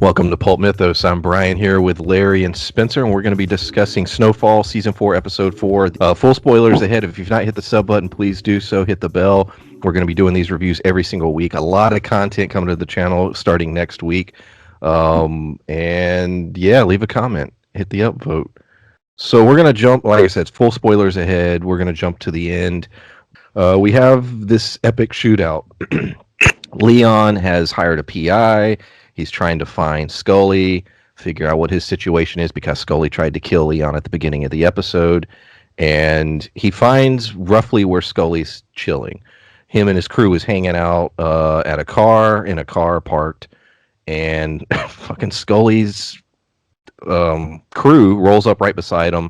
Welcome to Pulp Mythos. I'm Brian here with Larry and Spencer, and we're going to be discussing Snowfall, Season 4, Episode 4. Full spoilers ahead. If you've not hit the sub button, please do so. Hit the bell. We're going to be doing these reviews every single week. A lot of content coming to the channel starting next week. And yeah, leave a comment. Hit the upvote. So we're going to jump, like I said, full spoilers ahead. We're going to jump to the end. We have this epic shootout. Leon has hired a PI. He's trying to find Scully, figure out what his situation is because Scully tried to kill Leon at the beginning of the episode. And he finds roughly where Scully's chilling. Him and his crew is hanging out at a car, in a car parked. And fucking Scully's crew rolls up right beside him.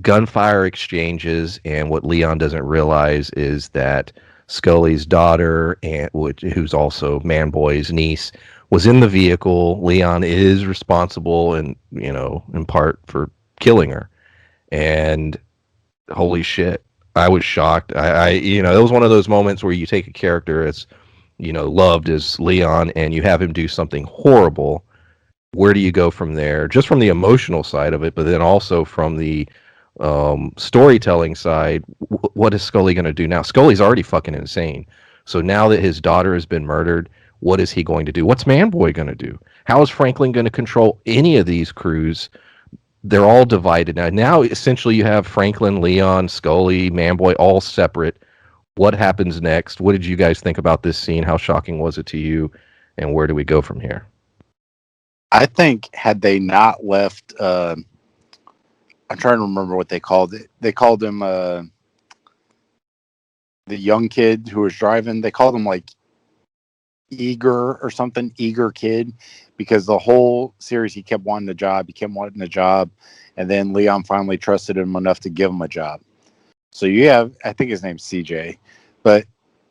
Gunfire exchanges. And what Leon doesn't realize is that Scully's daughter, and who's also Manboy's niece, was in the vehicle. Leon is responsible, and in part for killing her. And holy shit, I was shocked. It was one of those moments where you take a character that's, loved as Leon, and you have him do something horrible. Where do you go from there? Just from the emotional side of it, but then also from the storytelling side, what is Scully going to do now? Scully's already fucking insane. So now that his daughter has been murdered, what is he going to do? What's Manboy going to do? How is Franklin going to control any of these crews? They're all divided now. Now, essentially, you have Franklin, Leon, Scully, Manboy, all separate. What happens next? What did you guys think about this scene? How shocking was it to you? And where do we go from here? I think had they not left, I'm trying to remember what they called it. They called him the young kid who was driving. They called him like Eager or something, Eager Kid, because the whole series he kept wanting a job. He kept wanting a job, and then Leon finally trusted him enough to give him a job. So you have, I think his name's CJ, but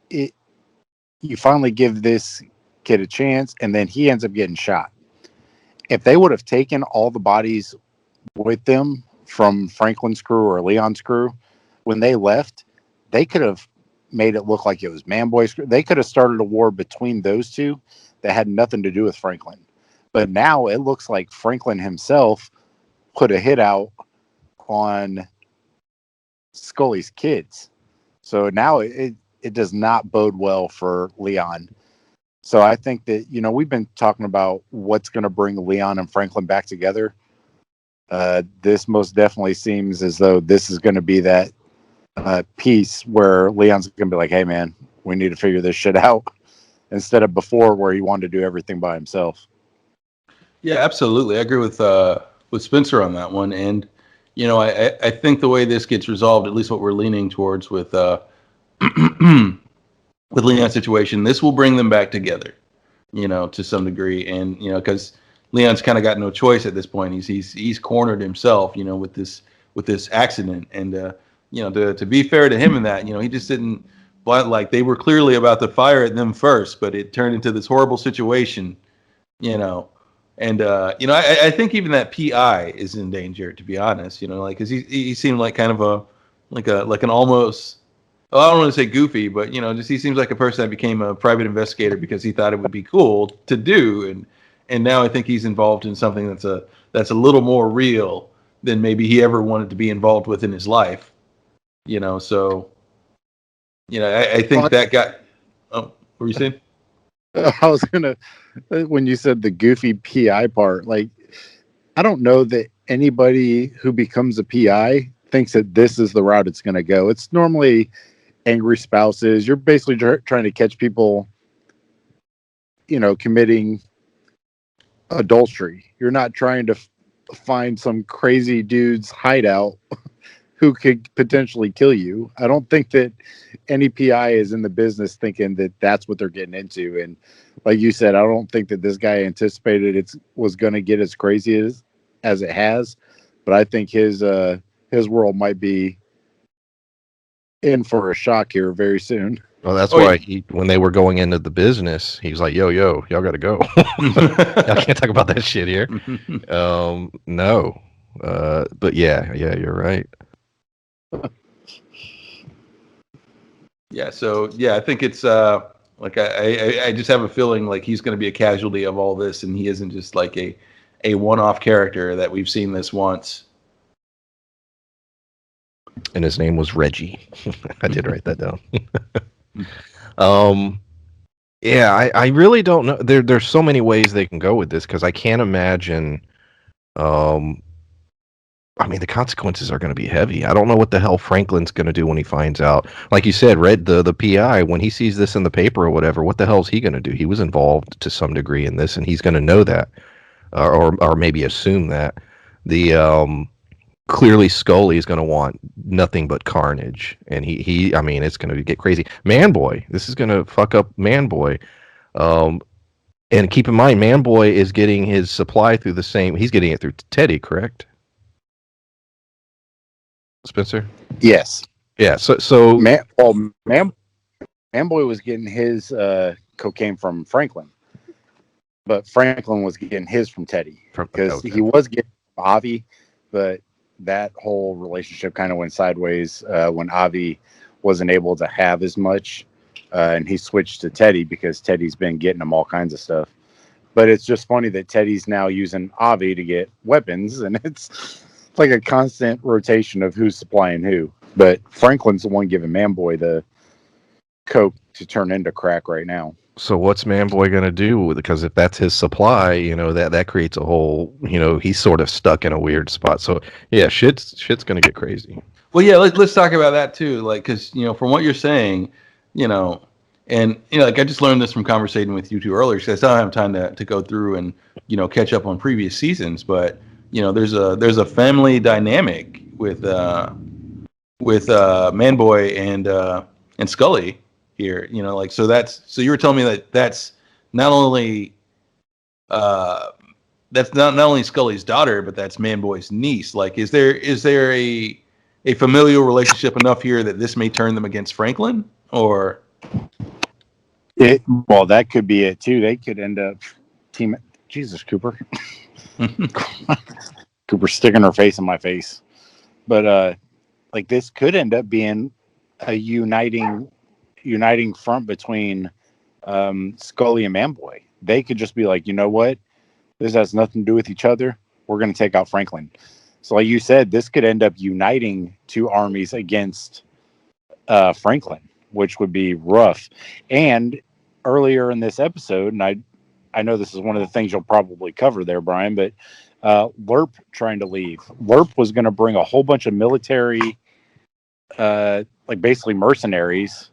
you finally give this kid a chance, and then he ends up getting shot. If they would have taken all the bodies with them from Franklin's crew or Leon's crew, when they left, they could have made it look like it was Manboy's crew. They could have started a war between those two that had nothing to do with Franklin. But now it looks like Franklin himself put a hit out on Scully's kids. So now it does not bode well for Leon. So I think that, we've been talking about what's going to bring Leon and Franklin back together. This most definitely seems as though this is going to be that piece where Leon's going to be like, hey, man, we need to figure this shit out, instead of before where he wanted to do everything by himself. Yeah, absolutely. I agree with Spencer on that one. And, I think the way this gets resolved, at least what we're leaning towards with with Leon's situation, this will bring them back together, to some degree. And, because Leon's kind of got no choice at this point. He's cornered himself, with this accident. And, to be fair to him in that, he just didn't, like, they were clearly about to fire at them first, but it turned into this horrible situation, And, I think even that PI is in danger, to be honest, because he seemed like kind of an almost, well, I don't want to say goofy, but, just he seems like a person that became a private investigator because he thought it would be cool to do. And now I think he's involved in something that's a little more real than maybe he ever wanted to be involved with in his life. So, I think that got, oh, what were you saying? I was when you said the goofy PI part, like, I don't know that anybody who becomes a PI thinks that this is the route it's going to go. It's normally angry spouses. You're basically trying to catch people, committing adultery. You're not trying to find some crazy dude's hideout who could potentially kill you. I don't think that any PI is in the business thinking that that's what they're getting into. And like you said, I don't think that this guy anticipated it was going to get as crazy as it has. But I think his world might be in for a shock here very soon. Well, that's why when they were going into the business, he was like, yo, y'all got to go. Y'all can't talk about that shit here. No. But yeah, you're right. Yeah, so yeah, I think it's what Like I just have a feeling like he's going to be a casualty of all this, and he isn't just like a one-off character that we've seen this once. And his name was Reggie. I did write that down. um, yeah, I really don't know. There's so many ways they can go with this because I can't imagine. Um, I mean, the consequences are going to be heavy. I don't know what the hell Franklin's going to do when he finds out. Like you said, Red, the PI, when he sees this in the paper or whatever, what the hell is he going to do? He was involved to some degree in this, and he's going to know that, or maybe assume that. The clearly Scully is going to want nothing but carnage, and I mean, it's going to get crazy. Man-Boy, this is going to fuck up Man-Boy. And keep in mind, Man-Boy is getting his supply through he's getting it through Teddy, correct? Spencer? Yes. Yeah, so Man-Boy was getting his cocaine from Franklin, but Franklin was getting his from Teddy because he was getting Avi, but that whole relationship kind of went sideways when Avi wasn't able to have as much, and he switched to Teddy because Teddy's been getting him all kinds of stuff. But it's just funny that Teddy's now using Avi to get weapons, and it's like a constant rotation of who's supplying who. But Franklin's the one giving Man-Boy the coke to turn into crack right now. So what's Man-Boy going to do? Because if that's his supply, that creates a whole, he's sort of stuck in a weird spot. So yeah, shit's going to get crazy. Well, yeah, let's talk about that too. Like, because from what you're saying, and like I just learned this from conversating with you two earlier. Because I don't have time to go through and catch up on previous seasons. But there's a family dynamic with Man-Boy and Scully here. So you were telling me that's not only not only Scully's daughter, but that's Man-Boy's niece. Like, is there a familial relationship enough here that this may turn them against Franklin? Or well, that could be it too. They could end up Jesus, Cooper. Cooper sticking her face in my face. But like this could end up being a uniting front between Scully and Man-Boy. They could just be like, you know what? This has nothing to do with each other. We're going to take out Franklin. So like you said, this could end up uniting two armies against Franklin, which would be rough. And earlier in this episode, and I know this is one of the things you'll probably cover there, Brian, but Lerp trying to leave. Lerp was going to bring a whole bunch of military, like basically mercenaries,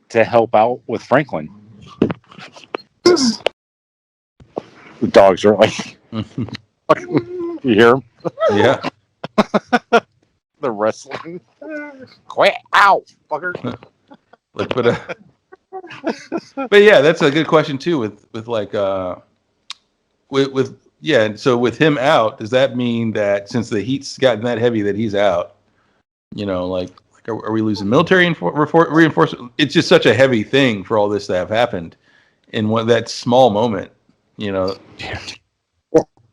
to help out with Franklin. The dogs are like, you hear them? Yeah. The wrestling. Quit! Ow, fucker. But yeah, that's a good question too. With like with yeah. So with him out, does that mean that since the heat's gotten that heavy that he's out, like are we losing military reinforcement? It's just such a heavy thing for all this to have happened in that small moment. Well,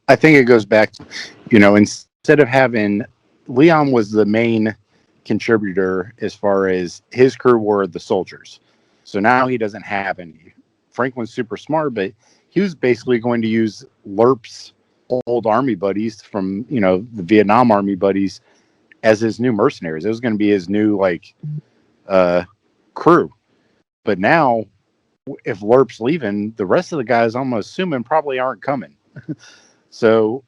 I think it goes back to, instead of having Leon was the main contributor as far as his crew were the soldiers. So now he doesn't have any. Franklin's super smart, but he was basically going to use Lerp's old army buddies from, the Vietnam army buddies as his new mercenaries. It was going to be his new crew. But now if Lerp's leaving, the rest of the guys, I'm assuming, probably aren't coming. So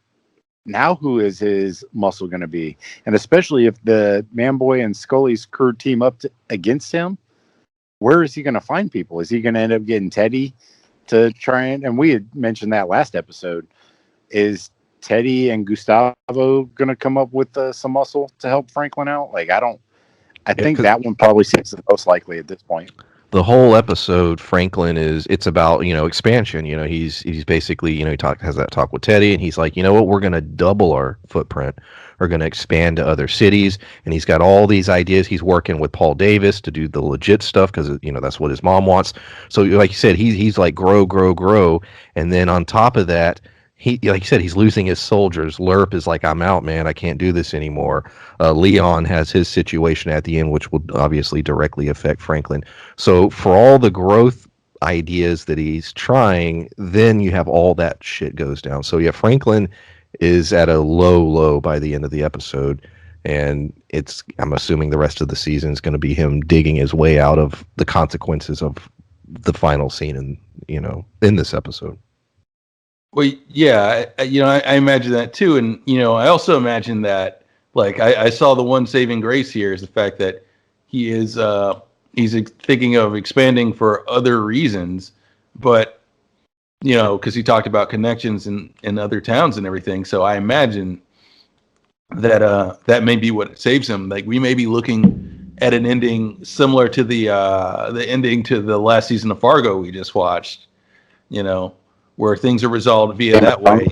now who is his muscle going to be? And especially if the Man-Boy and Scully's crew team up against him, where is he going to find people? Is he going to end up getting Teddy to try and we had mentioned that last episode. Is Teddy and Gustavo going to come up with some muscle to help Franklin out? I think that one probably seems the most likely at this point. The whole episode, Franklin it's about, expansion. He's basically, he has that talk with Teddy, and he's like, you know what, we're going to double our footprint. We're going to expand to other cities. And he's got all these ideas. He's working with Paul Davis to do the legit stuff because, that's what his mom wants. So like you said, he's like grow. And then on top of that, he, like you said, he's losing his soldiers. Lerp is like, I'm out, man. I can't do this anymore. Leon has his situation at the end, which will obviously directly affect Franklin. So for all the growth ideas that he's trying, then you have all that shit goes down. So yeah, Franklin is at a low by the end of the episode. And I'm assuming the rest of the season is going to be him digging his way out of the consequences of the final scene in this episode. Well, yeah, I imagine that too, and I also imagine that, like, I saw the one saving grace here is the fact that he is he's thinking of expanding for other reasons, but because he talked about connections in other towns and everything. So I imagine that that may be what saves him. Like, we may be looking at an ending similar to the ending to the last season of Fargo we just watched. Where things are resolved via that way.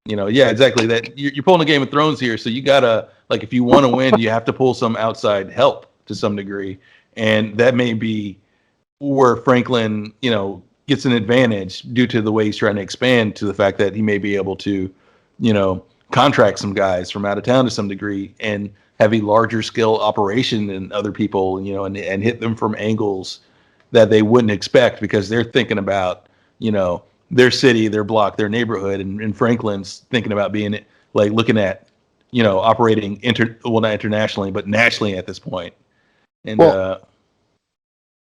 Yeah, exactly. That you're pulling a Game of Thrones here, so you gotta, like, if you want to win, you have to pull some outside help to some degree, and that may be where Franklin, gets an advantage due to the way he's trying to expand, to the fact that he may be able to, contract some guys from out of town to some degree and have a larger scale operation than other people, and hit them from angles that they wouldn't expect, because they're thinking about, their city, their block, their neighborhood, and Franklin's thinking about being, like, looking at, operating not internationally, but nationally at this point. And Well,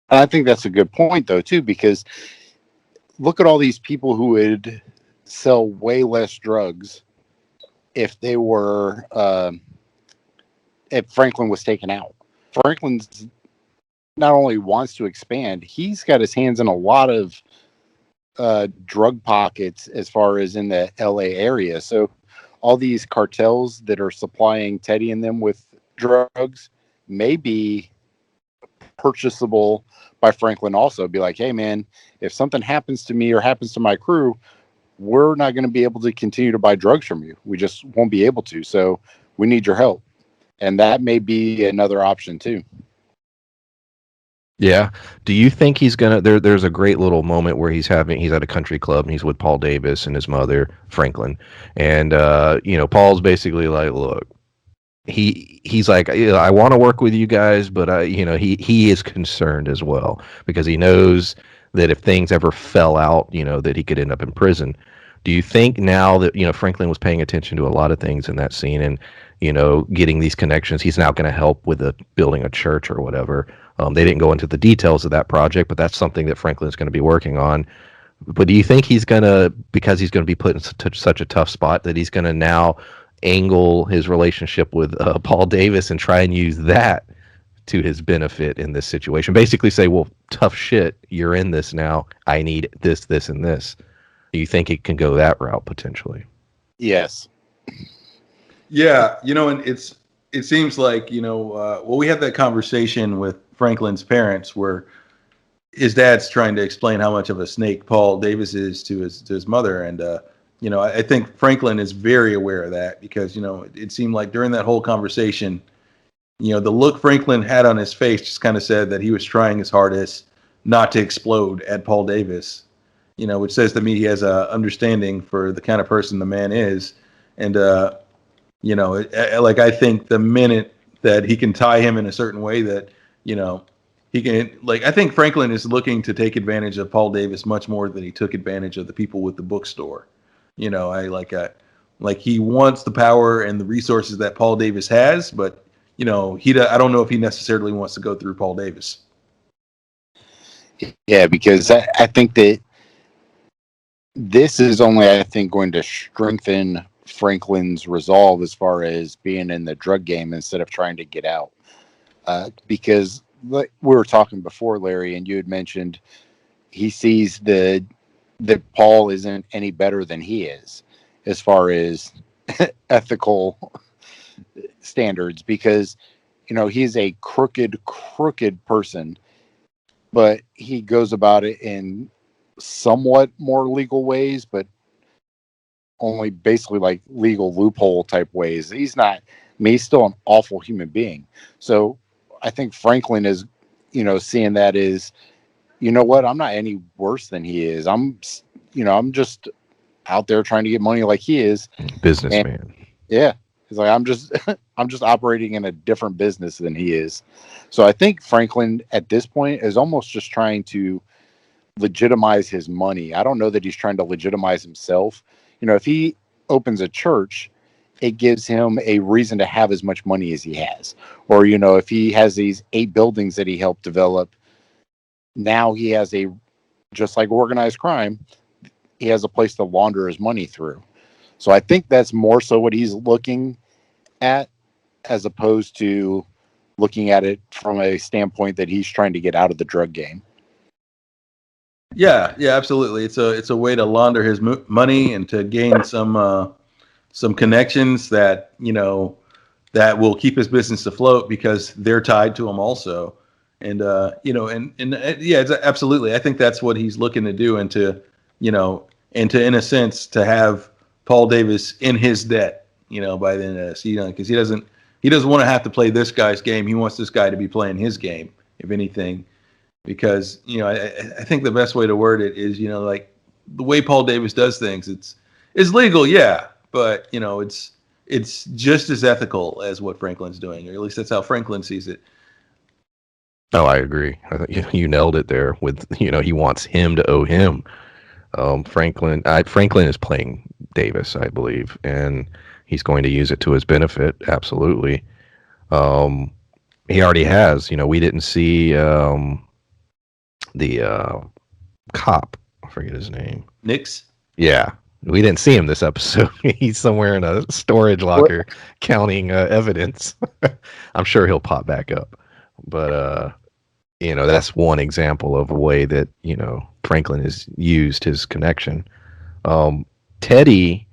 I think that's a good point, though, too, because look at all these people who would sell way less drugs if they were if Franklin was taken out. Franklin's not only wants to expand, he's got his hands in a lot of drug pockets as far as in the LA area. So all these cartels that are supplying Teddy and them with drugs may be purchasable by Franklin also. Be like, hey man, if something happens to me or happens to my crew, we're not going to be able to continue to buy drugs from you. We just won't be able to. So we need your help. And that may be another option too. Yeah. Do you think he's gonna? There's a great little moment where he's at a country club and he's with Paul Davis and his mother Franklin, and Paul's basically like, look, he's like, yeah, I want to work with you guys, but he is concerned as well because he knows that if things ever fell out, that he could end up in prison. Do you think now that Franklin was paying attention to a lot of things in that scene and getting these connections, he's now going to help with building a church or whatever? They didn't go into the details of that project, but that's something that Franklin's going to be working on. But do you think because he's going to be put in such a tough spot, that he's going to now angle his relationship with Paul Davis and try and use that to his benefit in this situation? Basically say, well, tough shit, you're in this now. I need this, this, and this. Do you think it can go that route potentially? Yes. Yeah, and it seems like, we had that conversation with Franklin's parents where his dad's trying to explain how much of a snake Paul Davis is to his mother, and I think Franklin is very aware of that, because it seemed like during that whole conversation, the look Franklin had on his face just kind of said that he was trying his hardest not to explode at Paul Davis, which says to me he has a understanding for the kind of person the man is, and like, I think the minute that he can tie him in a certain way that he can, like, I think Franklin is looking to take advantage of Paul Davis much more than he took advantage of the people with the bookstore. Like he wants the power and the resources that Paul Davis has, but I don't know if he necessarily wants to go through Paul Davis. Yeah, because I think that this is only, I think, going to strengthen Franklin's resolve as far as being in the drug game instead of trying to get out. Because like we were talking before, Larry, and you had mentioned he sees that Paul isn't any better than he is as far as ethical standards, because he's a crooked person, but he goes about it in somewhat more legal ways, but only basically like legal loophole type ways. He's still an awful human being. So I think Franklin is, seeing that is, what, I'm not any worse than he is. I'm just out there trying to get money like he is. Businessman. Yeah. He's like, I'm just I'm just operating in a different business than he is. So I think Franklin at this point is almost just trying to legitimize his money. I don't know that he's trying to legitimize himself. You know, if he opens a church, it gives him a reason to have as much money as he has. Or, you know, if he has these 8 buildings that he helped develop, now he has a, just like organized crime, he has a place to launder his money through. So I think that's more so what he's looking at, as opposed to looking at it from a standpoint that he's trying to get out of the drug game. Yeah, yeah, absolutely. It's a way to launder his money and to gain some connections that that will keep his business afloat because they're tied to him also. And yeah, it's absolutely. I think that's what he's looking to do, and to in a sense to have Paul Davis in his debt, by the end of the season, because he doesn't want to have to play this guy's game. He wants this guy to be playing his game, if anything, because I think the best way to word it is like the way Paul Davis does things. It's legal, yeah, but it's just as ethical as what Franklin's doing, or at least that's how Franklin sees it. Oh, I agree. I think you nailed it there. With he wants him to owe him. Franklin is playing Davis, I believe, and he's going to use it to his benefit. Absolutely. He already has. We didn't see the cop. I forget his name. Nix. Yeah, we didn't see him this episode. He's somewhere in a storage locker counting evidence. I'm sure he'll pop back up, but that's one example of a way that Franklin has used his connection. Teddy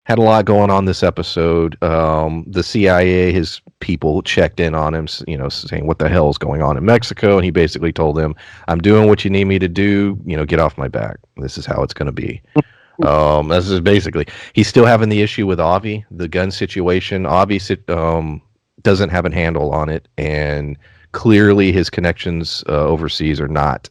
had a lot going on this episode. The CIA, his people, checked in on him, saying what the hell is going on in Mexico, and he basically told them, "I'm doing what you need me to do. Get off my back. This is how it's going to be." This is basically, he's still having the issue with Avi, the gun situation. Avi doesn't have a handle on it, and clearly his connections overseas are not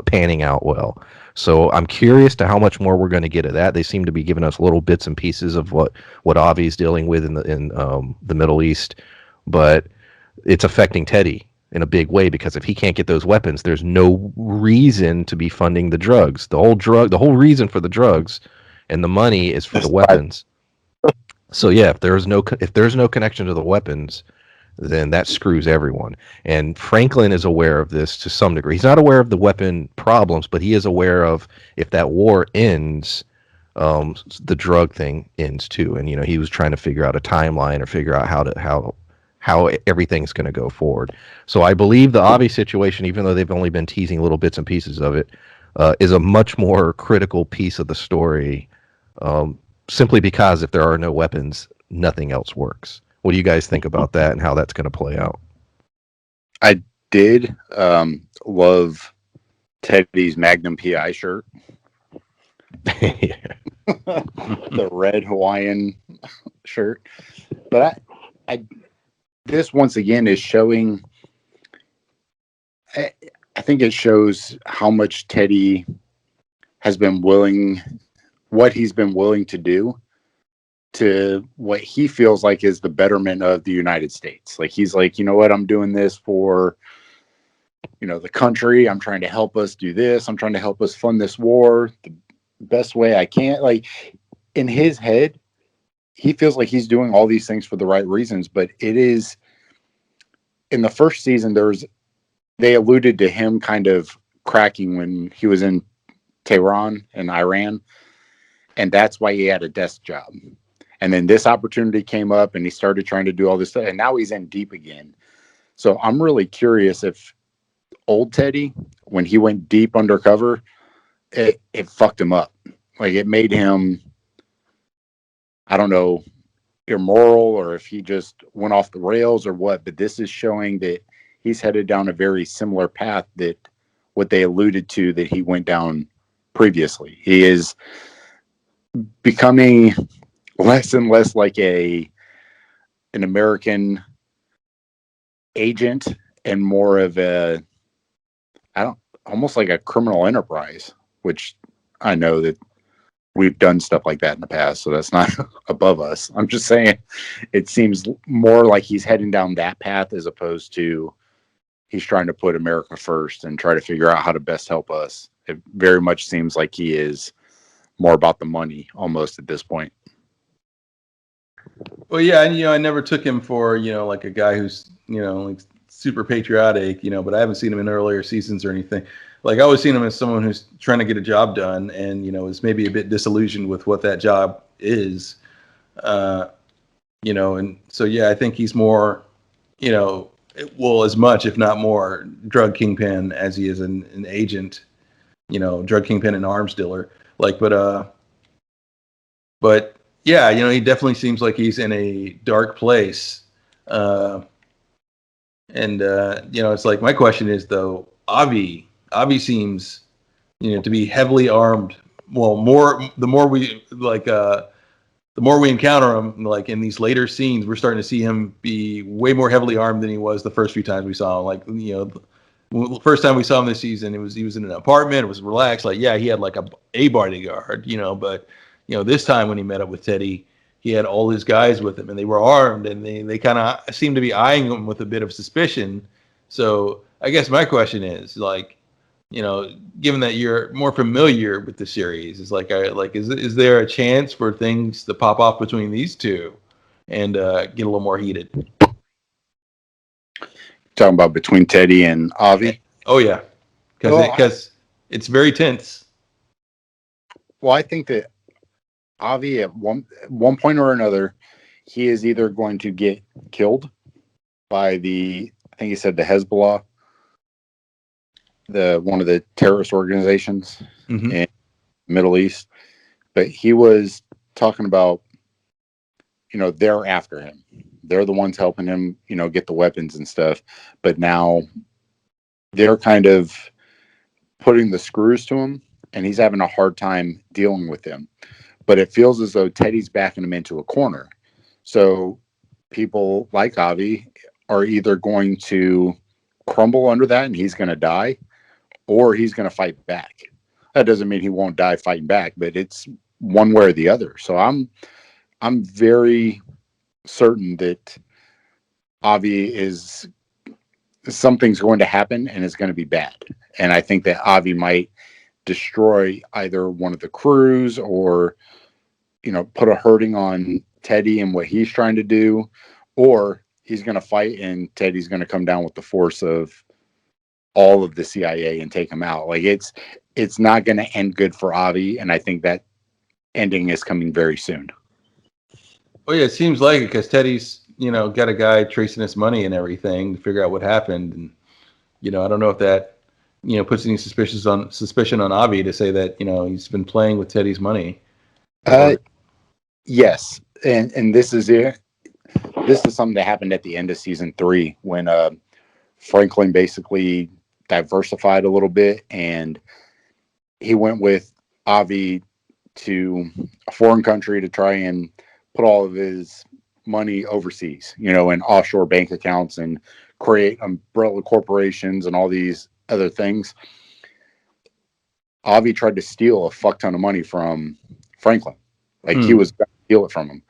panning out well. So I'm curious to how much more we're going to get of that. They seem to be giving us little bits and pieces of what Avi's dealing with in the Middle East, but it's affecting Teddy in a big way, because if he can't get those weapons, there's no reason to be funding the drugs. The whole reason for the drugs and the money is for the weapons. So yeah, if there's no connection to the weapons, then that screws everyone. And Franklin is aware of this to some degree. He's not aware of the weapon problems, but he is aware of, if that war ends, the drug thing ends too. And he was trying to figure out a timeline, or figure out how everything's going to go forward. So I believe the Avi situation, even though they've only been teasing little bits and pieces of it, is a much more critical piece of the story, simply because if there are no weapons, nothing else works. What do you guys think about that, and how that's going to play out? I did love Teddy's Magnum PI shirt. The red Hawaiian shirt. But I this once again is showing, I think it shows how much Teddy has been willing, what he's been willing to do to what he feels like is the betterment of the United States. Like, he's like, you know what, I'm doing this for, the country. I'm trying to help us do this. I'm trying to help us fund this war the best way I can. Like, in his head, he feels like he's doing all these things for the right reasons, but it is, in the first season, they alluded to him kind of cracking when he was in Tehran and Iran, and that's why he had a desk job. And then this opportunity came up, and he started trying to do all this stuff, and now he's in deep again. So I'm really curious if old Teddy, when he went deep undercover, it fucked him up. Like, it made him, I don't know, immoral, or if he just went off the rails or what, but this is showing that he's headed down a very similar path that what they alluded to that he went down previously. He is becoming less and less like an American agent, and more of almost like a criminal enterprise, which I know that we've done stuff like that in the past, so that's not above us. I'm just saying it seems more like he's heading down that path as opposed to he's trying to put America first and try to figure out how to best help us. It very much seems like he is more about the money almost at this point. Well, yeah, and I never took him for like a guy who's like super patriotic, but I haven't seen him in earlier seasons or anything. Like I always seen him as someone who's trying to get a job done, and is maybe a bit disillusioned with what that job is, and so yeah, I think he's more, well, as much if not more drug kingpin as he is an agent, drug kingpin and arms dealer. Like, but yeah, he definitely seems like he's in a dark place. And it's like my question is though, Avi seems, to be heavily armed. Well, the more we encounter him, like in these later scenes, we're starting to see him be way more heavily armed than he was the first few times we saw him. Like, the first time we saw him this season, he was in an apartment. It was relaxed. Like, yeah, he had like a bodyguard, but this time when he met up with Teddy, he had all his guys with him, and they were armed, and they kind of seemed to be eyeing him with a bit of suspicion. So I guess my question is, like, given that you're more familiar with the series, is there a chance for things to pop off between these two and get a little more heated? Talking about between Teddy and Avi? Oh yeah, because it's very tense. Well, I think that Avi at one point or another, he is either going to get killed by I think he said the Hezbollah, one of the terrorist organizations in the Middle East. But he was talking about, they're after him. They're the ones helping him, get the weapons and stuff. But now they're kind of putting the screws to him, and he's having a hard time dealing with them. But it feels as though Teddy's backing him into a corner. So people like Avi are either going to crumble under that and he's going to die, or he's going to fight back. That doesn't mean he won't die fighting back, but it's one way or the other. So I'm very certain that Avi is something's going to happen and it's going to be bad. And I think that Avi might destroy either one of the crews or put a hurting on Teddy and what he's trying to do, or he's going to fight and Teddy's going to come down with the force of all of the CIA and take him out. Like it's not going to end good for Avi, and I think that ending is coming very soon. Well, yeah, it seems like it because Teddy's got a guy tracing his money and everything to figure out what happened, and I don't know if that puts any suspicion on Avi to say that he's been playing with Teddy's money. Yes, and this is it. This is something that happened at the end of season 3 when Franklin basically diversified a little bit, and he went with Avi to a foreign country to try and put all of his money overseas, in offshore bank accounts and create umbrella corporations and all these other things. Avi tried to steal a fuck ton of money from Franklin. Like he was going to steal it from him.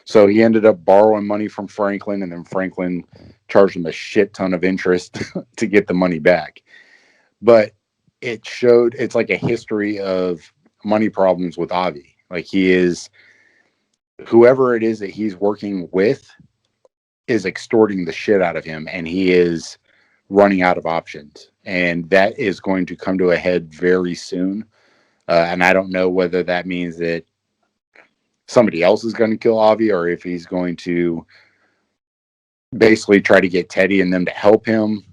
So he ended up borrowing money from Franklin, and then Franklin charged him a shit ton of interest to get the money back. But it's like a history of money problems with Avi. Like whoever it is that he's working with is extorting the shit out of him, and he is running out of options. And that is going to come to a head very soon. And I don't know whether that means that somebody else is going to kill Avi, or if he's going to basically try to get Teddy and them to help him,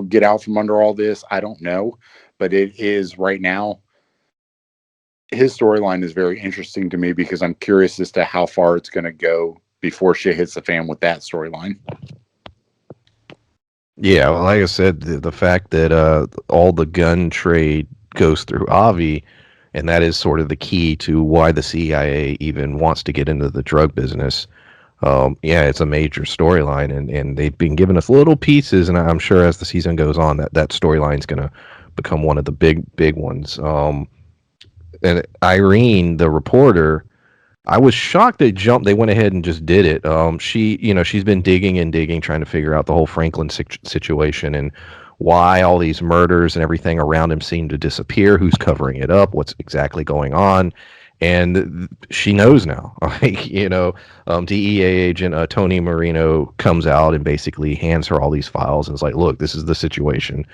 get out from under all this. I don't know, but it is right now. His storyline is very interesting to me because I'm curious as to how far it's going to go before shit hits the fan with that storyline. Yeah, well, like I said, the fact that all the gun trade goes through Avi, and that is sort of the key to why the CIA even wants to get into the drug business. Yeah, it's a major storyline, and they've been giving us little pieces, and I'm sure as the season goes on, that storyline is going to become one of the big ones. and Irene, the reporter, I was shocked they went ahead and just did it. She's been digging and digging, trying to figure out the whole Franklin situation and why all these murders and everything around him seem to disappear, who's covering it up, what's exactly going on. And she knows now. Like, DEA agent Tony Marino comes out and basically hands her all these files and is like, look, this is the situation.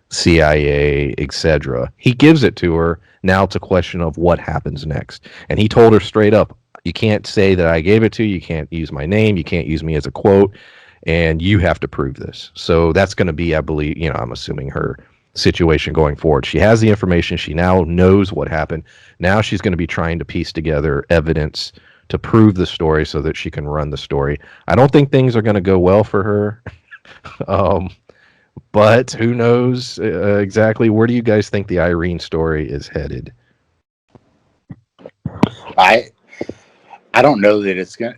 CIA, etc. He gives it to her. Now it's a question of what happens next. And he told her straight up, you can't say that I gave it to you. You can't use my name. You can't use me as a quote. And you have to prove this. So that's going to be, I believe, I'm assuming her situation going forward. She has the information. She now knows what happened. Now she's going to be trying to piece together evidence to prove the story so that she can run the story. I don't think things are going to go well for her. But who knows exactly? Where do you guys think the Irene story is headed? I don't know that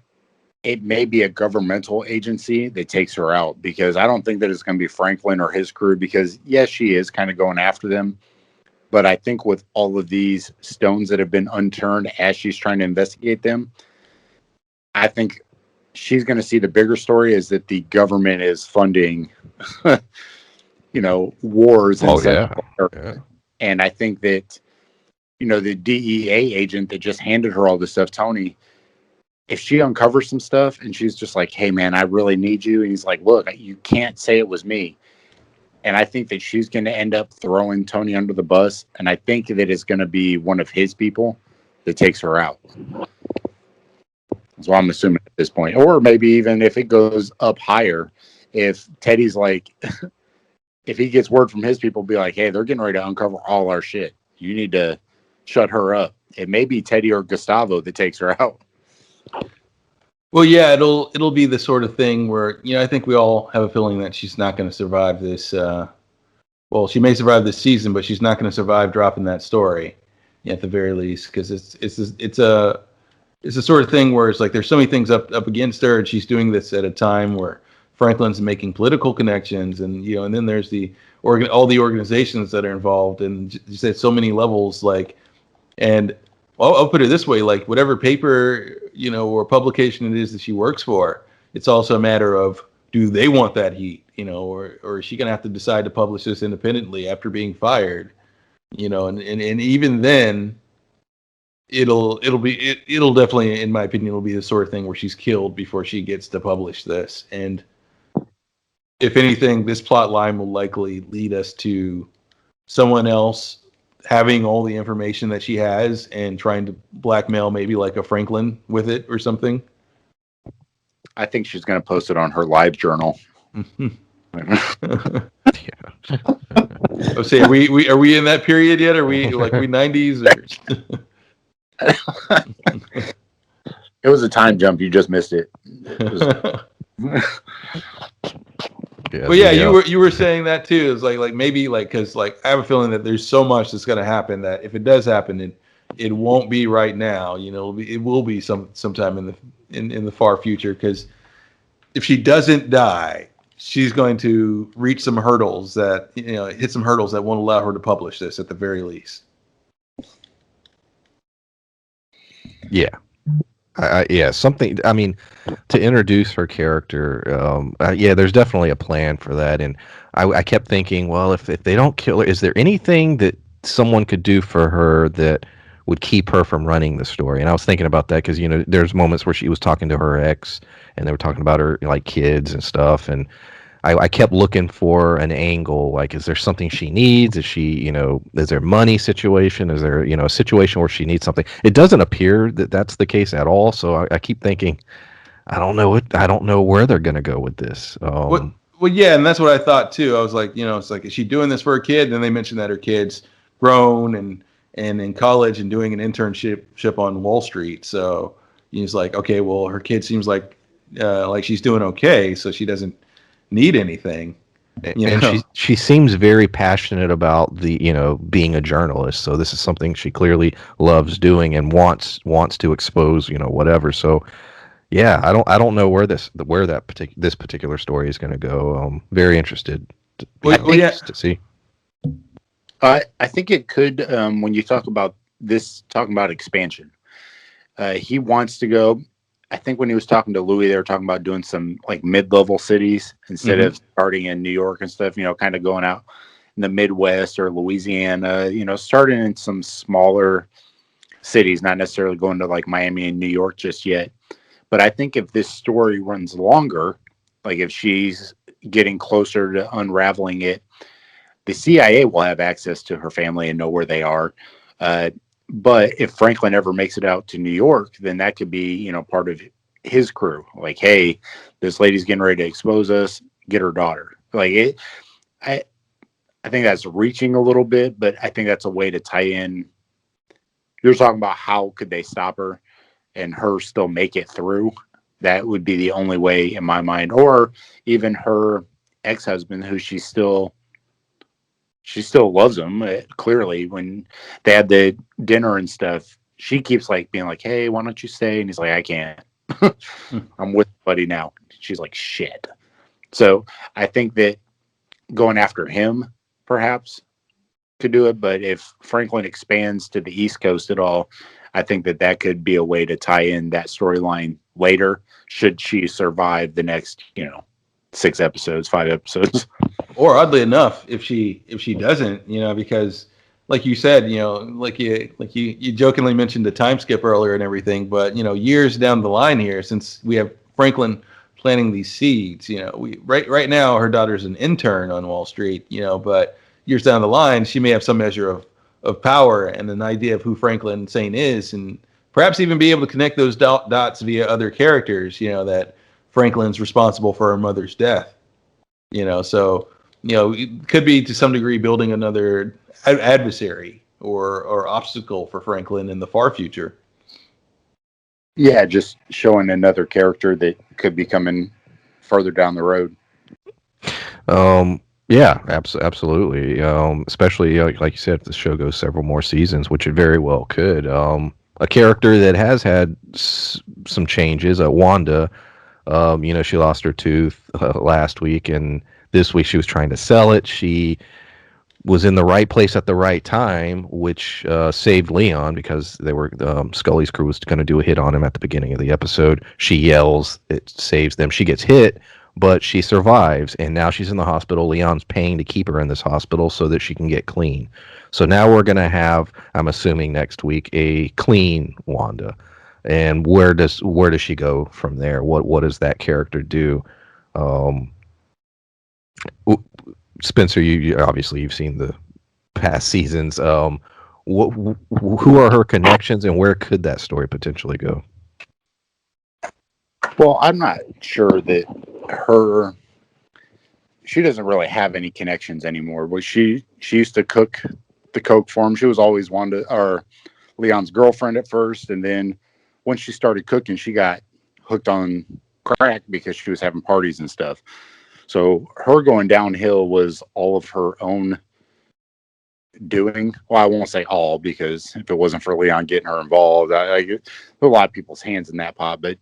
it may be a governmental agency that takes her out, because I don't think that it's going to be Franklin or his crew, because yes, she is kind of going after them. But I think with all of these stones that have been unturned as she's trying to investigate them, I think she's going to see the bigger story is that the government is funding, wars. And Yeah. And I think that, the DEA agent that just handed her all this stuff, Tony, if she uncovers some stuff and she's just like, hey, man, I really need you. And he's like, look, you can't say it was me. And I think that she's going to end up throwing Tony under the bus. And I think that it's going to be one of his people that takes her out. That's what I'm assuming at this point. Or maybe even if it goes up higher, if Teddy's like, if he gets word from his people, be like, hey, they're getting ready to uncover all our shit. You need to shut her up. It may be Teddy or Gustavo that takes her out. Well, yeah, it'll be the sort of thing where, I think we all have a feeling that she's not going to survive this. Well, she may survive this season, but she's not going to survive dropping that story, at the very least, because it's a sort of thing where it's like there's so many things up against her, and she's doing this at a time where Franklin's making political connections, and and then there's all the organizations that are involved, and just at so many levels, and I'll put it this way, like whatever paper, or publication it is that she works for, it's also a matter of, do they want that heat, or is she going to have to decide to publish this independently after being fired, and even then it'll definitely, in my opinion, it'll be the sort of thing where she's killed before she gets to publish this. And if anything, this plot line will likely lead us to someone else having all the information that she has and trying to blackmail maybe like a Franklin with it or something. I think she's going to post it on her live journal. I'll say, are we in that period yet? Are we 90s? It was a time jump. You just missed it. Well, yeah, you were saying that too. It's like maybe because I have a feeling that there's so much that's going to happen that if it does happen, it won't be right now. It will be sometime in the far future, because if she doesn't die, she's going to reach some hurdles that hit some hurdles that won't allow her to publish this at the very least. Yeah. Something. I mean, to introduce her character, there's definitely a plan for that. And I kept thinking, well, if they don't kill her, is there anything that someone could do for her that would keep her from running the story? And I was thinking about that because there's moments where she was talking to her ex, and they were talking about her kids and stuff, and I kept looking for an angle. Like, is there something she needs? Is she, is there money situation? Is there, a situation where she needs something? It doesn't appear that that's the case at all. So I keep thinking, I don't know where they're going to go with this. Well, yeah, and that's what I thought too. I was like, it's like, is she doing this for her kid? And then they mentioned that her kid's grown and in college and doing an internship on Wall Street. So he's like, okay, well, her kid seems like she's doing okay, so she doesn't need anything. And she seems very passionate about the being a journalist. So this is something she clearly loves doing and wants to expose whatever. So yeah, I don't know where this particular story is going to go. Very interested to see. I think it could, when you talk about this talking about expansion. He wants to go. I think when he was talking to Louis, they were talking about doing some like mid-level cities instead of starting in New York and stuff. Kind of going out in the Midwest or Louisiana. Starting in some smaller cities, not necessarily going to like Miami and New York just yet. But I think if this story runs longer, like if she's getting closer to unraveling it, the CIA will have access to her family and know where they are. But if Franklin ever makes it out to New York, then that could be, part of his crew. Like, hey, this lady's getting ready to expose us. Get her daughter. Like it, I think that's reaching a little bit, but I think that's a way to tie in. You're talking about how could they stop her and her still make it through. That would be the only way in my mind, or even her ex-husband, who she still loves him. Clearly, when they had the dinner and stuff, she keeps like being like, "Hey, why don't you stay?" And he's like, "I can't. I'm with buddy now." She's like, "Shit." So I think that going after him perhaps could do it, but if Franklin expands to the East Coast at all, I think that could be a way to tie in that storyline later. Should she survive the next, 6 episodes, 5 episodes? Or oddly enough, if she doesn't, because like you said, you jokingly mentioned the time skip earlier and everything, but years down the line here, since we have Franklin planting these seeds, we right now her daughter's an intern on Wall Street, but years down the line she may have some measure of power and an idea of who Franklin Sane is, and perhaps even be able to connect those dots via other characters, that Franklin's responsible for her mother's death, so it could be to some degree building another adversary or obstacle for Franklin in the far future. Yeah, just showing another character that could be coming further down the road. Yeah, absolutely. Especially like you said, if the show goes several more seasons, which it very well could. A character that has had some changes, Wanda. She lost her tooth last week, and this week she was trying to sell it. She was in the right place at the right time, which saved Leon because they were Scully's crew was going to do a hit on him at the beginning of the episode. She yells, it saves them. She gets hit, but she survives, and now she's in the hospital. Leon's paying to keep her in this hospital so that she can get clean. So now we're going to have, I'm assuming next week, a clean Wanda. And where does she go from there? What does that character do? Spencer, you obviously you've seen the past seasons. Who are her connections, and where could that story potentially go? Well, I'm not sure that she doesn't really have any connections anymore. But she used to cook the coke for him. She was always Leon's girlfriend at first, and then once she started cooking, she got hooked on crack because she was having parties and stuff. So her going downhill was all of her own doing. Well, I won't say all, because if it wasn't for Leon getting her involved, a lot of people's hands in that pot. But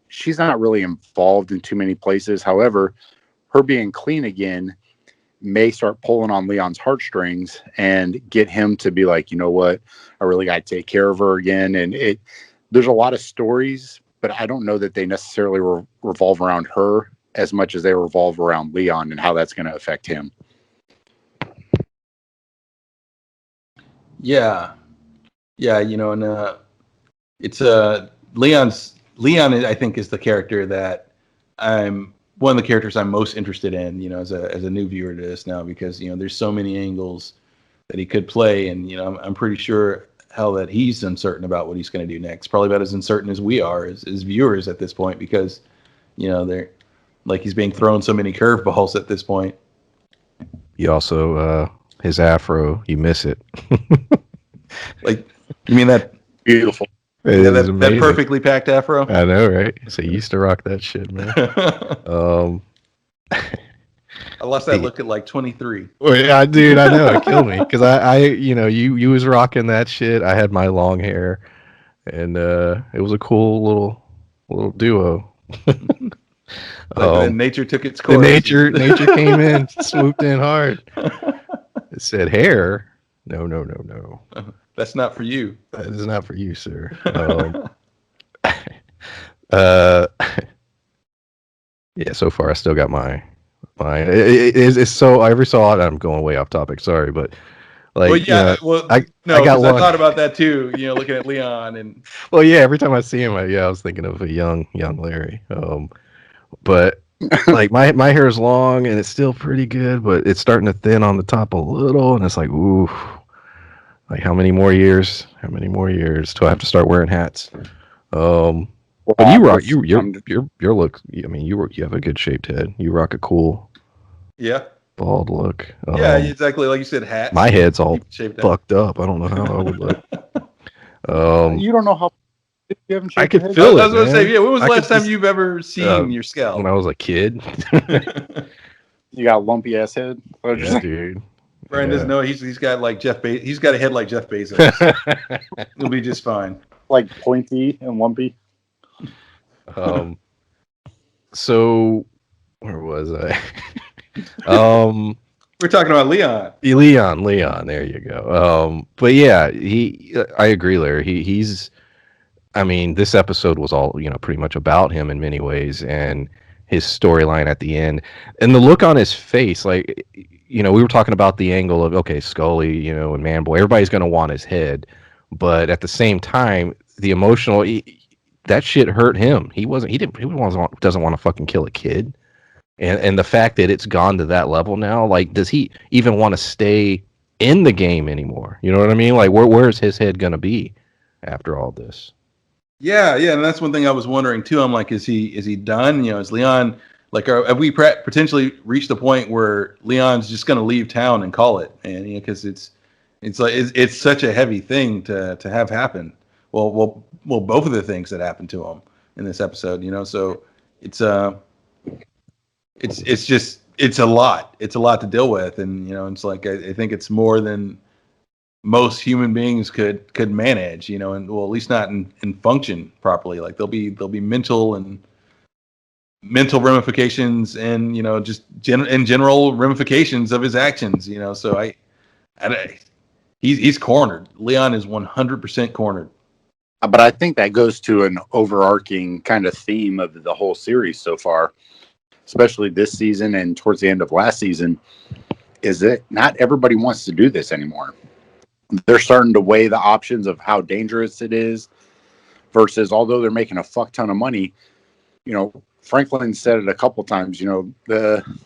she's not really involved in too many places. However, her being clean again may start pulling on Leon's heartstrings and get him to be like, you know what, I really got to take care of her again. And there's a lot of stories, but I don't know that they necessarily revolve around her as much as they revolve around Leon and how that's going to affect him. Yeah, and it's Leon. I think is the character that I'm one of the characters I'm most interested in. As a new viewer to this now, because there's so many angles that he could play, and I'm pretty sure that he's uncertain about what he's going to do next. Probably about as uncertain as we are as viewers at this point, because they're like he's being thrown so many curveballs at this point. You also his afro, you miss it. Like, you mean that beautiful? Yeah, that perfectly packed afro. I know, right? So you used to rock that shit, man. I lost that look at like 23. Well, yeah, dude, I know it killed me because I you was rocking that shit. I had my long hair, and it was a cool little duo. But then nature took its course. Nature came in, swooped in hard. It said hair. No, no, no, no. That's not for you. That is not for you, sir. Uh, yeah. So far, I still got my. It's so every so often I'm going way off topic. Sorry, but Well, like yeah. Well, I no, got because I one. thought about that too. Looking at Leon and Well, yeah. Every time I see him, I was thinking of a young Larry. But like my hair is long and it's still pretty good, but it's starting to thin on the top a little, and it's like, ooh, like how many more years? How many more years till I have to start wearing hats? Um, Well, but you I'm rock just, I'm your look. I mean, you have a good shaped head. You rock a cool yeah, bald look. yeah, exactly. Like you said, hats. My head's all Keep it shaved down. fucked up. I don't know how I would look. you don't know how you haven't I shaved your could head. I feel was it, going to say, man. yeah. When was I the could last time just you've ever seen your when scalp? I was a kid. You got a lumpy ass head. Yeah, dude. Brian doesn't Yeah. know he's got like he's got a head like Jeff Bezos. He'll be just fine. Like pointy and lumpy. um. So where was I? um. We're talking about Leon. Leon. There you go. But yeah, I agree, Larry. He's. I mean, this episode was all pretty much about him in many ways, and his storyline at the end, and the look on his face. Like, we were talking about the angle of okay, Scully, and Manboy. Everybody's gonna want his head, but at the same time, the emotional. That shit hurt him. He wasn't. He didn't. He doesn't want to fucking kill a kid. And the fact that it's gone to that level now, like, does he even want to stay in the game anymore? You know what I mean? Like, where's his head gonna be after all this? Yeah, and that's one thing I was wondering too. I'm like, is he done? Is Leon like, have we potentially reached the point where Leon's just going to leave town and call it? And because it's like it's such a heavy thing to have happen. Well, both of the things that happened to him in this episode, so it's it's just it's a lot. It's a lot to deal with, and it's like I think it's more than most human beings could manage, and well, at least not in function properly. Like there'll be mental ramifications, and just in general ramifications of his actions. So he's cornered. Leon is 100% cornered. But I think that goes to an overarching kind of theme of the whole series so far, especially this season and towards the end of last season, is that not everybody wants to do this anymore. They're starting to weigh the options of how dangerous it is versus, although they're making a fuck ton of money, Franklin said it a couple times,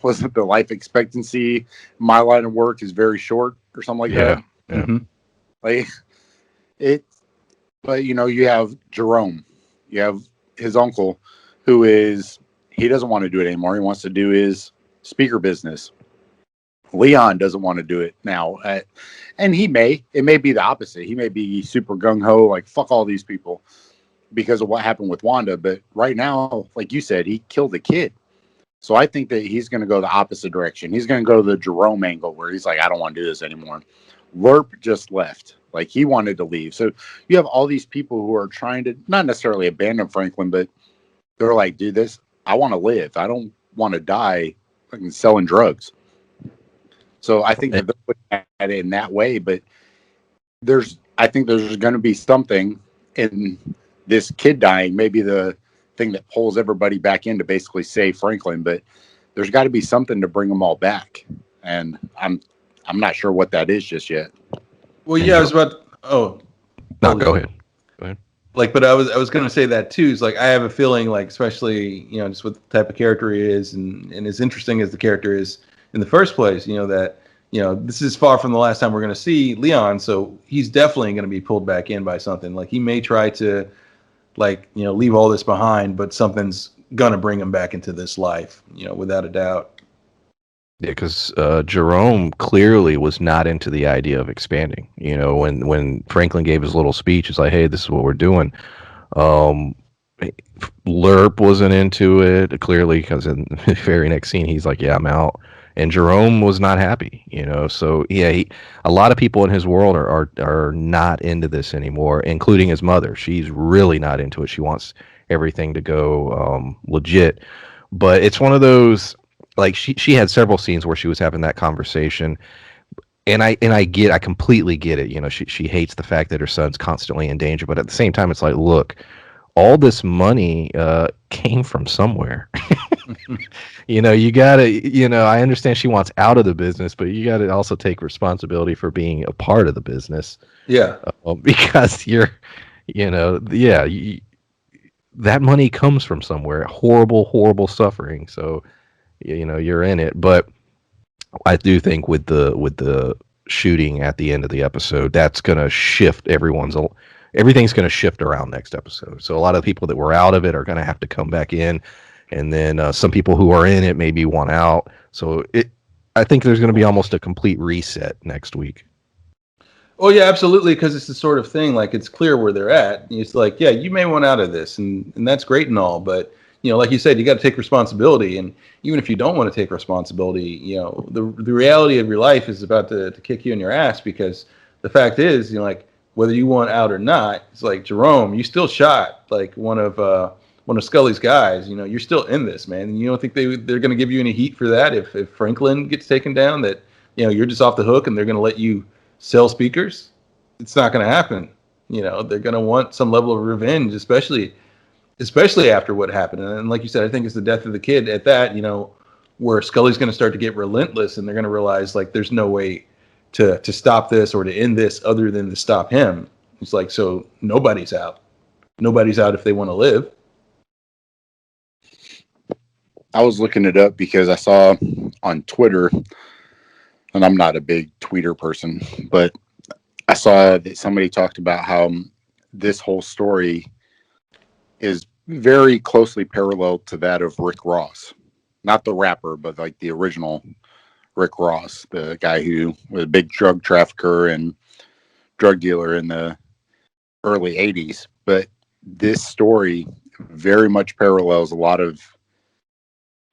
wasn't the life expectancy my line of work is very short or something like that. Yeah. Mm-hmm. Like it, but you have Jerome, you have his uncle, he doesn't want to do it anymore. He wants to do his speaker business. Leon doesn't want to do it now. And it may be the opposite. He may be super gung-ho, like, fuck all these people because of what happened with Wanda. But right now, like you said, he killed a kid. So I think that he's going to go the opposite direction. He's going to go the Jerome angle where he's like, I don't want to do this anymore. Lerp just left. Like, he wanted to leave. So you have all these people who are trying to not necessarily abandon Franklin, but they're like, dude, I want to live. I don't want to die fucking selling drugs. So I think that they're looking at it in that way, but I think there's going to be something in this kid dying, maybe the thing that pulls everybody back in to basically save Franklin, but there's got to be something to bring them all back. And I'm not sure what that is just yet. Well, yeah, I was about. Oh, no, go ahead. Like, but I was going to say that too. It's like I have a feeling, like, especially just what the type of character he is, and as interesting as the character is in the first place, that this is far from the last time we're going to see Leon, so he's definitely going to be pulled back in by something. Like, he may try to, like, leave all this behind, but something's going to bring him back into this life, without a doubt. Yeah, because Jerome clearly was not into the idea of expanding. When Franklin gave his little speech, it's like, hey, this is what we're doing. Lerp wasn't into it, clearly, because in the very next scene, he's like, yeah, I'm out. And Jerome was not happy, So, yeah, a lot of people in his world are not into this anymore, including his mother. She's really not into it. She wants everything to go legit. But it's one of those, like, she had several scenes where she was having that conversation. I completely get it. You know, she hates the fact that her son's constantly in danger, but at the same time, it's like, look, all this money came from somewhere. You know, you gotta, you know, I understand she wants out of the business, but you gotta also take responsibility for being a part of the business. Yeah. Because you're, you know, yeah, that money comes from somewhere. Horrible, horrible suffering. So, you know, you're in it. But I do think with the shooting at the end of the episode, that's gonna shift everything's gonna shift around next episode. So a lot of people that were out of it are gonna have to come back in, and then some people who are in it maybe want out. So I think there's gonna be almost a complete reset next week. Oh yeah, absolutely. Because it's the sort of thing, like, it's clear where they're at. It's like, yeah, you may want out of this, and that's great and all, but you know, like you said, you got to take responsibility. And even if you don't want to take responsibility, you know, the reality of your life is about to kick you in your ass. Because the fact is, you know, like, whether you want out or not, it's like, Jerome, you still shot like one of Scully's guys. You know, you're still in this, man. And you don't think they're going to give you any heat for that if Franklin gets taken down? That, you know, you're just off the hook, and they're going to let you sell speakers? It's not going to happen. You know, they're going to want some level of revenge, especially after what happened. And like you said, I think it's the death of the kid at that, you know, where Scully's going to start to get relentless, and they're going to realize, like, there's no way to stop this or to end this other than to stop him. It's like, so nobody's out. Nobody's out if they want to live. I was looking it up because I saw on Twitter, and I'm not a big tweeter person, but I saw that somebody talked about how this whole story is very closely parallel to that of Rick Ross. Not the rapper, but like the original Rick Ross, the guy who was a big drug trafficker and drug dealer in the early 80s. But this story very much parallels a lot of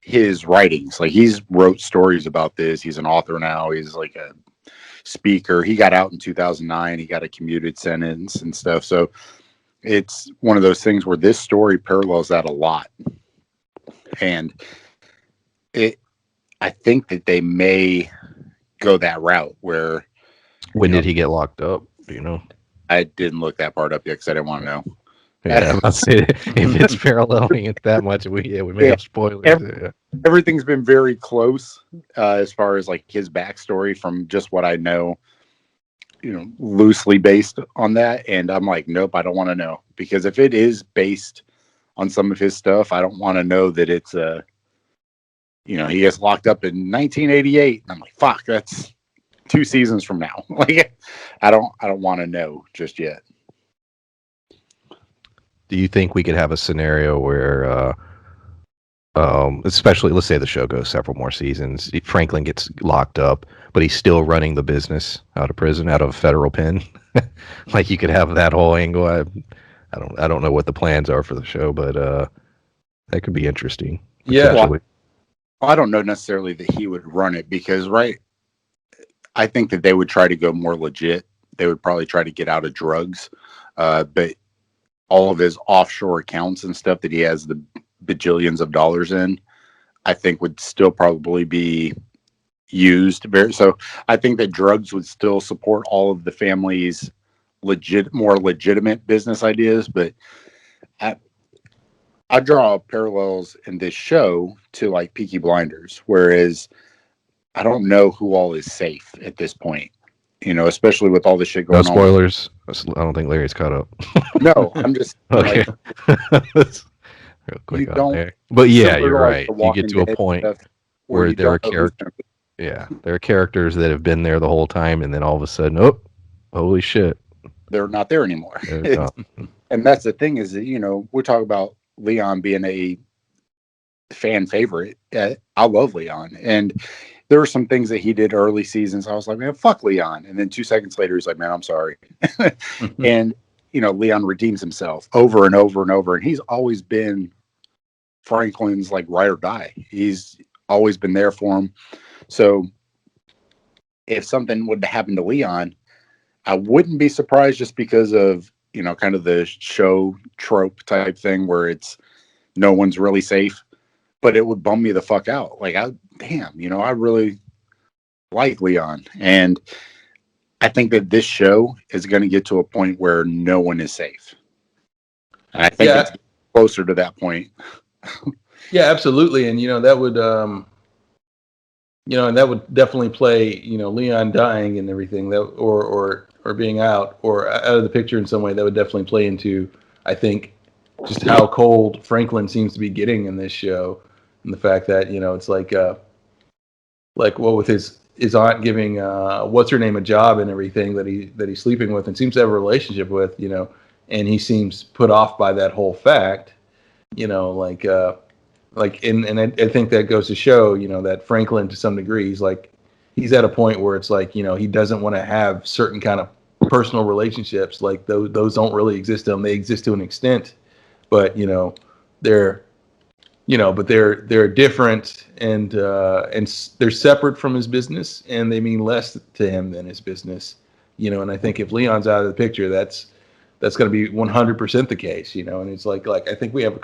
his writings. Like, he's wrote stories about this. He's an author now. He's like a speaker. He got out in 2009. He got a commuted sentence and stuff. So it's one of those things where this story parallels that a lot. And I think that they may go that route where. When did he get locked up? Do you know? I didn't look that part up yet because I didn't want to know. Yeah, I'm about to say, if it's paralleling it that much, we may have spoilers. Everything's been very close as far as like his backstory from just what I know, you know, loosely based on that. And I'm like, nope, I don't want to know, because if it is based on some of his stuff, I don't want to know that it's you know, he gets locked up in 1988. And I'm like, fuck, that's 2 seasons from now. Like, I don't want to know just yet. Do you think we could have a scenario where, especially, let's say the show goes several more seasons, Franklin gets locked up, but he's still running the business out of prison, out of a federal pen? Like, you could have that whole angle. I don't know what the plans are for the show, but that could be interesting. Yeah. Well, I don't know necessarily that he would run it, because, right, I think that they would try to go more legit. They would probably try to get out of drugs, but all of his offshore accounts and stuff that he has the bajillions of dollars in, I think would still probably be used. So I think that drugs would still support all of the family's more legitimate business ideas. But I draw parallels in this show to like Peaky Blinders, whereas I don't know who all is safe at this point. You know, especially with all the shit going on. No spoilers. I don't think Larry's caught up. No, I'm just okay. Like, Real quick on there. But yeah, you're right. You get to a point where there are characters. Yeah, there are characters that have been there the whole time, and then all of a sudden, oh, holy shit, they're not there anymore. And that's the thing, is that, you know, we talk about Leon being a fan favorite. I love Leon, and there were some things that he did early seasons. I was like, man, fuck Leon. And then 2 seconds later, he's like, man, I'm sorry. And, you know, Leon redeems himself over and over and over. And he's always been Franklin's like ride or die. He's always been there for him. So if something would happen to Leon, I wouldn't be surprised, just because of, you know, kind of the show trope type thing where it's no one's really safe. But it would bum me the fuck out. Like, damn, you know, I really like Leon. And I think that this show is going to get to a point where no one is safe. And I think Yeah, it's closer to that point. yeah, absolutely. And that would and that would definitely play, Leon dying and everything, that or being out or out of the picture in some way, that would definitely play into, I think, just how cold Franklin seems to be getting in this show, and the fact that it's like well, with his aunt giving what's her name a job and everything that he's sleeping with and seems to have a relationship with, and he seems put off by that whole fact, you know, like uh, and I think that goes to show, that Franklin, to some degree, he's at a point where it's like, he doesn't want to have certain kind of personal relationships. Like those don't really exist to him. They exist to an extent, but they're they're different, and they're separate from his business, and they mean less to him than his business. And I think if Leon's out of the picture, that's going to be 100% the case. And it's like I think we have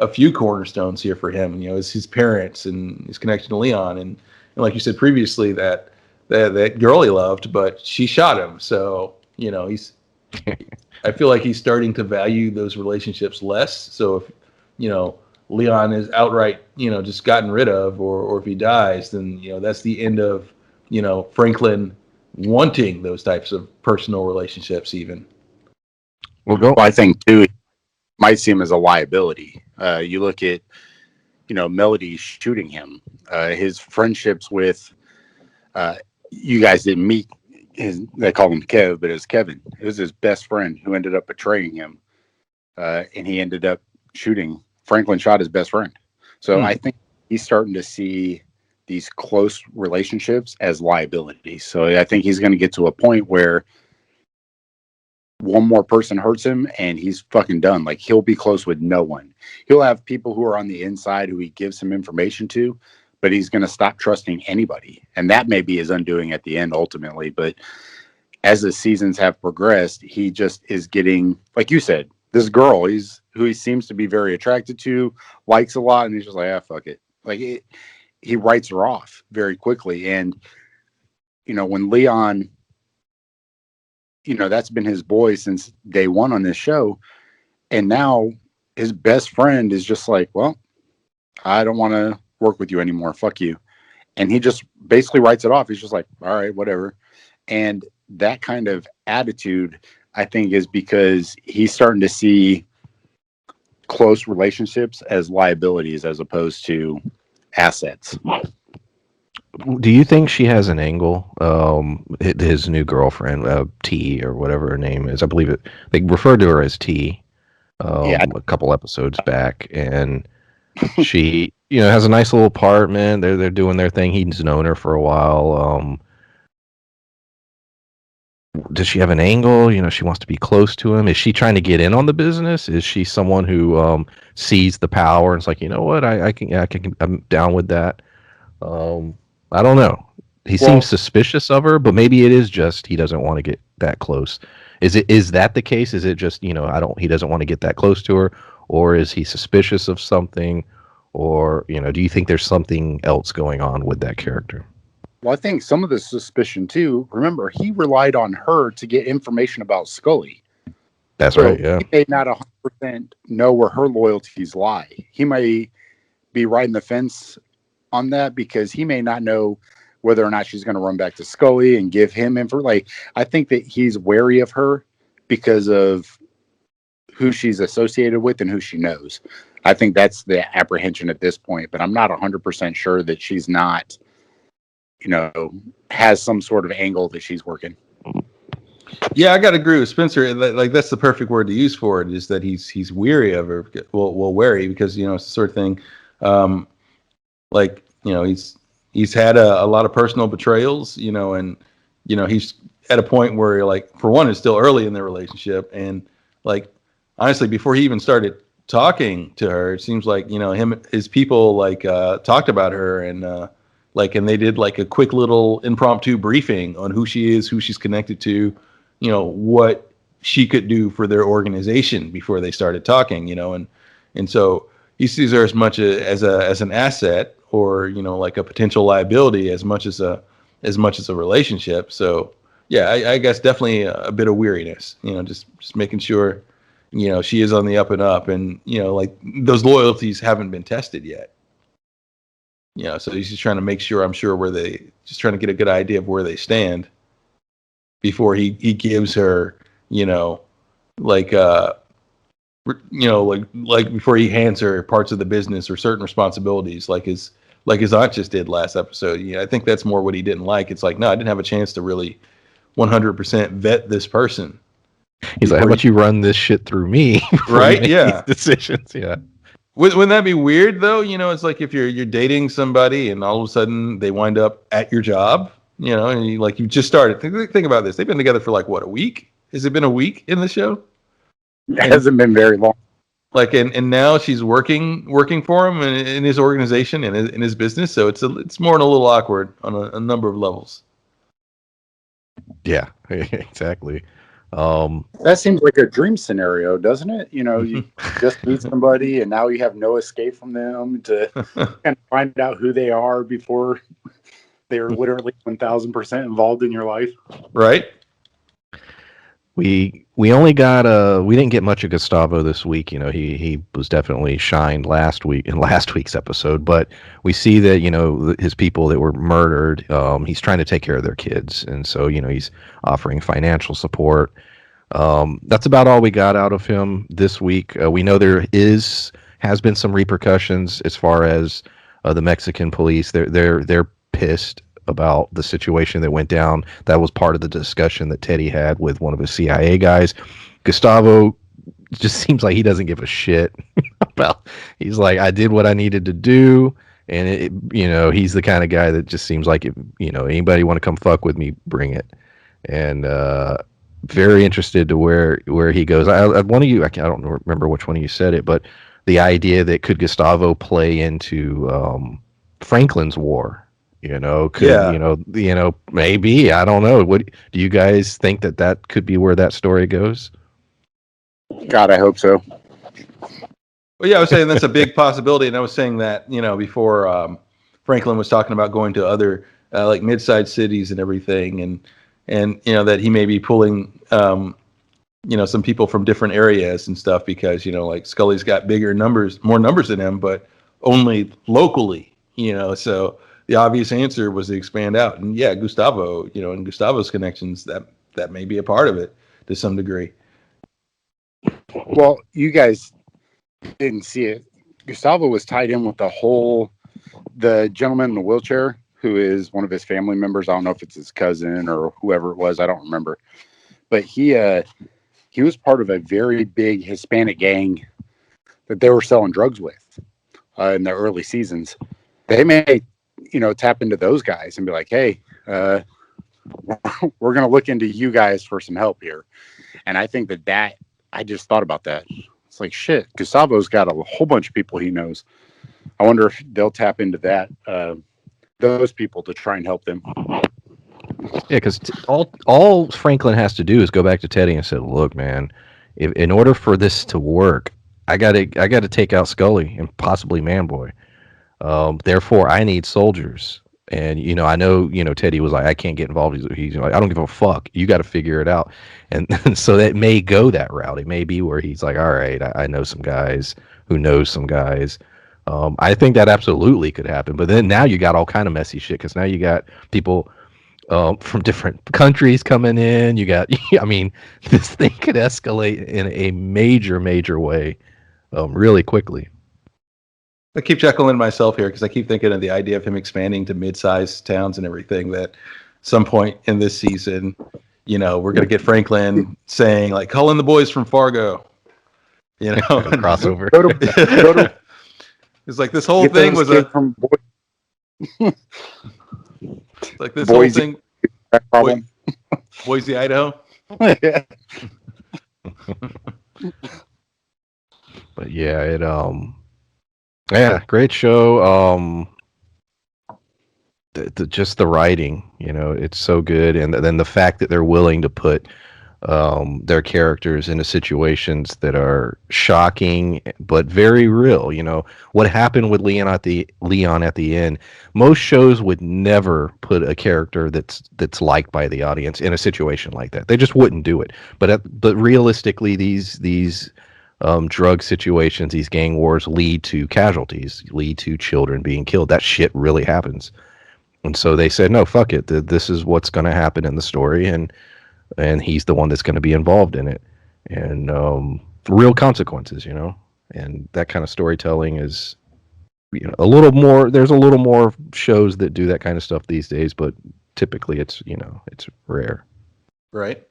a few cornerstones here for him. Is his parents and his connection to Leon, and like you said previously, that girl he loved, but she shot him. So he's. I feel like he's starting to value those relationships less. So if Leon is outright just gotten rid of, or if he dies, then that's the end of Franklin wanting those types of personal relationships even. Well, I think too, it might see him as a liability. You look at, Melody shooting him. His friendships with, you guys didn't meet. They call him Kev, but it's Kevin. It was his best friend who ended up betraying him, and he ended up shooting. Franklin shot his best friend. So I think he's starting to see these close relationships as liabilities. So I think he's going to get to a point where one more person hurts him and he's fucking done. Like, he'll be close with no one. He'll have people who are on the inside who he gives some information to, but he's going to stop trusting anybody. And that may be his undoing at the end ultimately. But as the seasons have progressed, he just is getting, like you said, this girl who he seems to be very attracted to, likes a lot, and he's just like, fuck it. Like, he writes her off very quickly. And, when Leon, that's been his boy since day one on this show. And now his best friend is just like, well, I don't want to work with you anymore. Fuck you. And he just basically writes it off. He's just like, all right, whatever. And that kind of attitude, I think, is because he's starting to see close relationships as liabilities as opposed to assets. Do you think she has an angle? His new girlfriend, T, or whatever her name is. I believe they referred to her as T a couple episodes back, and she has a nice little apartment. They're doing their thing. He's known her for a while. Does she have an angle? She wants to be close to him. Is she trying to get in on the business? Is she someone who sees the power and it's like, what, I'm down with that. I don't know. He seems suspicious of her, but maybe it is just he doesn't want to get that close. Is that the case? Is it just he doesn't want to get that close to her, or is he suspicious of something, or do you think there's something else going on with that character? Well, I think some of the suspicion too. Remember, he relied on her to get information about Scully. That's right. Yeah, he may not 100% know where her loyalties lie. He may be riding the fence on that because he may not know whether or not she's going to run back to Scully and give him info. Like, I think that he's wary of her because of who she's associated with and who she knows. I think that's the apprehension at this point, but I'm not 100% sure that she's not, has some sort of angle that she's working. Yeah, I got to agree with Spencer. Like, that's the perfect word to use for it, is that he's weary of her. Well, wary, because it's the sort of thing. He's had a lot of personal betrayals, and he's at a point where, like, for one, it's still early in their relationship, and like, honestly, before he even started talking to her, it seems like his people talked about her, and and they did like a quick little impromptu briefing on who she is, who she's connected to, what she could do for their organization before they started talking, and so he sees her as much as an asset, or like a potential liability, as much as a as much as a relationship. So yeah, I guess definitely a bit of weariness, just making sure, she is on the up and up, and, like those loyalties haven't been tested yet. So he's just trying to make sure, I'm sure, just trying to get a good idea of where they stand before he gives her, like, like before he hands her parts of the business or certain responsibilities, like his aunt just did last episode. I think that's more what he didn't like. It's like, no, I didn't have a chance to really 100% vet this person. He's like, how about you run this shit through me? Right? Yeah. These decisions. Yeah. Wouldn't that be weird though? It's like if you're dating somebody and all of a sudden they wind up at your job, and you just started. Think about this. They've been together for like what, a week? Has it been a week in the show? It hasn't been very long. Like, and now she's working for him in his organization and in his business. So it's more than a little awkward on a number of levels. Yeah, exactly. That seems like a dream scenario, doesn't it? You just meet somebody and now you have no escape from them to kind of find out who they are before they're literally 1000% involved in your life. Right. We only got we didn't get much of Gustavo this week. He was definitely shined last week's episode, but we see that his people that were murdered, he's trying to take care of their kids, and so he's offering financial support. That's about all we got out of him this week. We know there has been some repercussions as far as the Mexican police. They're pissed about the situation that went down. That was part of the discussion that Teddy had with one of his CIA guys. Gustavo just seems like he doesn't give a shit about. He's like, I did what I needed to do, and he's the kind of guy that just seems like, anybody want to come fuck with me, bring it. And very interested to where he goes. One of you, I don't remember which one of you said it, but the idea that could Gustavo play into Franklin's war. Maybe, I don't know. What do you guys think that could be where that story goes? God, I hope so. Well, yeah, I was saying that's a big possibility, and I was saying that before Franklin was talking about going to other like mid-sized cities and everything, and that he may be pulling some people from different areas and stuff because like Scully's got more numbers than him, but only locally. So the obvious answer was to expand out, and yeah, Gustavo, and Gustavo's connections, that may be a part of it to some degree. Well, you guys didn't see it. Gustavo was tied in with the gentleman in the wheelchair who is one of his family members. I don't know if it's his cousin or whoever it was. I don't remember, but he was part of a very big Hispanic gang that they were selling drugs with in the early seasons. They may tap into those guys and be like, hey, we're going to look into you guys for some help here. And I think that I just thought about that. It's like, shit, Gustavo's got a whole bunch of people he knows. I wonder if they'll tap into those people to try and help them. Yeah, because all Franklin has to do is go back to Teddy and say, look, man, in order for this to work, I gotta take out Scully and possibly Manboy. Therefore, I need soldiers. And I know Teddy was like, I can't get involved. He's like, I don't give a fuck. You got to figure it out. And so that may go that route. It may be where he's like, all right, I know some guys who knows some guys. I think that absolutely could happen. But then now you got all kind of messy shit because now you got people from different countries coming in. You got, I mean, this thing could escalate in a major, major way really quickly. I keep chuckling to myself here because I keep thinking of the idea of him expanding to mid-sized towns and everything. That some point in this season, we're gonna get Franklin saying like, "Call in the boys from Fargo," crossover. It's like this whole thing was from like this Boise, whole thing. problem. Boise, Idaho. Yeah. But yeah, yeah, great show. Just the writing, it's so good, and then the fact that they're willing to put their characters into situations that are shocking but very real. You know what happened with Leon at the end. Most shows would never put a character that's liked by the audience in a situation like that. They just wouldn't do it. But realistically, these drug situations, these gang wars lead to casualties, lead to children being killed. That shit really happens. And so they said, no, fuck it. This is what's going to happen in the story, and he's the one that's going to be involved in it, and real consequences, you know. And that kind of storytelling is, you know, a little more. There's a little more shows that do that kind of stuff these days, but typically it's, you know, it's rare. Right.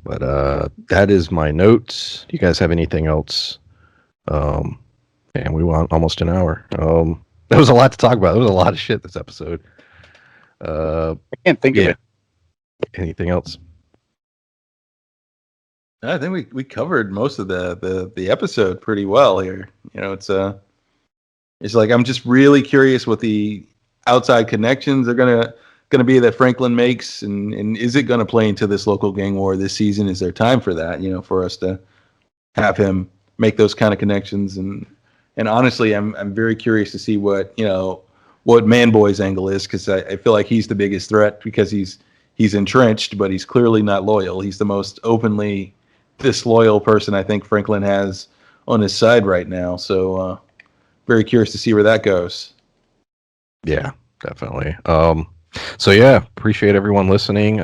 But that is my notes. Do you guys have anything else? And we went almost an hour. There was a lot to talk about. There was a lot of shit this episode. I can't think of Yeah. it. Anything else? I think we covered most of the episode pretty well here. You know, it's like I'm just really curious what the outside connections are gonna be that Franklin makes, and is it gonna play into this local gang war this season? Is there time for that? You know, for us to have him make those kind of connections, and honestly, I'm very curious to see what, you know, what Man Boy's angle is, because I feel like he's the biggest threat because he's entrenched, but he's clearly not loyal. He's the most openly disloyal person I think Franklin has on his side right now. So very curious to see where that goes. Yeah, definitely. So yeah, appreciate everyone listening.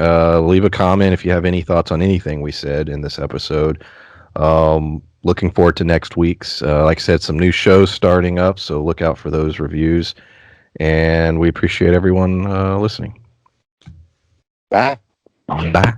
Leave a comment if you have any thoughts on anything we said in this episode. Looking forward to next week's. Like I said, some new shows starting up, so look out for those reviews. And we appreciate everyone listening. Bye. Bye.